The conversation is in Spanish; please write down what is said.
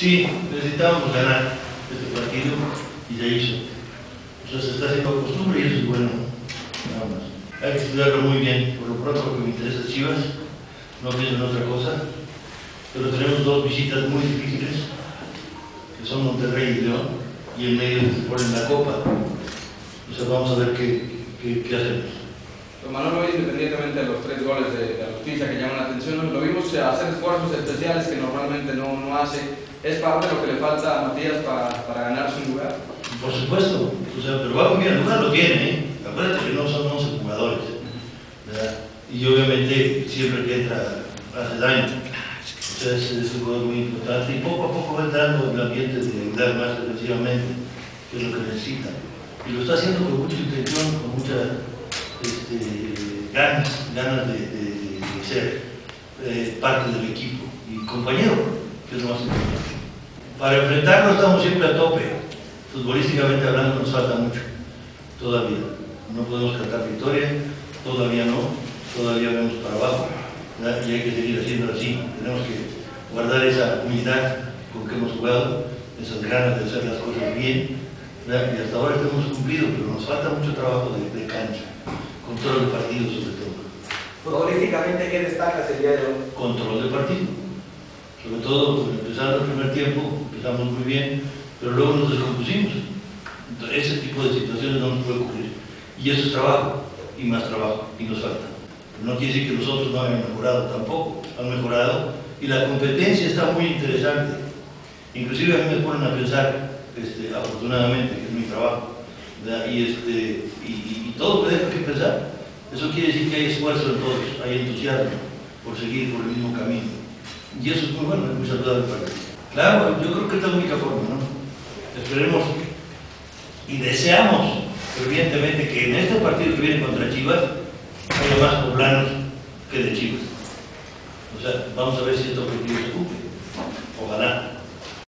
Sí, necesitábamos ganar este partido y ya hizo. O sea, se está haciendo costumbre y eso es bueno, nada más. Hay que estudiarlo muy bien. Por lo pronto lo que me interesa es Chivas, no pienso en otra cosa. Pero tenemos dos visitas muy difíciles, que son Monterrey y León, y en medio se ponen la copa. O sea, vamos a ver qué hacemos. Don Manuel, hoy, independientemente de los 3 goles de Justicia que llaman la atención, lo vimos hacer esfuerzos especiales que normalmente no hace. ¿Es parte de lo que le falta a Matías para ganarse un lugar? Por supuesto, o sea, pero va, mira, el lugar lo tiene, ¿eh? Acuérdate que no son 11 jugadores, ¿verdad? Y obviamente siempre que entra hace daño. O sea, es un jugador muy importante y poco a poco va entrando en el ambiente de ayudar más defensivamente, que es lo que necesita. Y lo está haciendo con mucha intención, con mucha ganas de ser parte del equipo y compañero, que es lo más importante. Para enfrentarlo estamos siempre a tope. Futbolísticamente hablando nos falta mucho, todavía. No podemos cantar victoria, todavía no, todavía vemos para abajo, ¿verdad? Y hay que seguir haciéndolo así. Tenemos que guardar esa humildad con que hemos jugado, esas ganas de hacer las cosas bien, ¿verdad? Y hasta ahora hemos cumplido, pero nos falta mucho trabajo de cancha, control de partido sobre todo. Futbolísticamente, ¿qué destacas el día de hoy? Control de partido. Sobre todo, empezando el primer tiempo, empezamos muy bien, pero luego nos descompusimos. Entonces, ese tipo de situaciones no nos puede ocurrir. Y eso es trabajo, y más trabajo, y nos falta. Pero no quiere decir que los otros no hayan mejorado tampoco, han mejorado, y la competencia está muy interesante. Inclusive a mí me ponen a pensar, afortunadamente, que es mi trabajo, ¿verdad? Y todo me deja que pensar. Eso quiere decir que hay esfuerzo en todos, hay entusiasmo por seguir por el mismo camino. Y eso es muy bueno, es muy saludable para mí. Claro, yo creo que es la única forma, ¿no? Esperemos y deseamos fervientemente que en este partido que viene contra Chivas haya más poblanos que de Chivas. O sea, vamos a ver si este objetivo se cumple. Ojalá.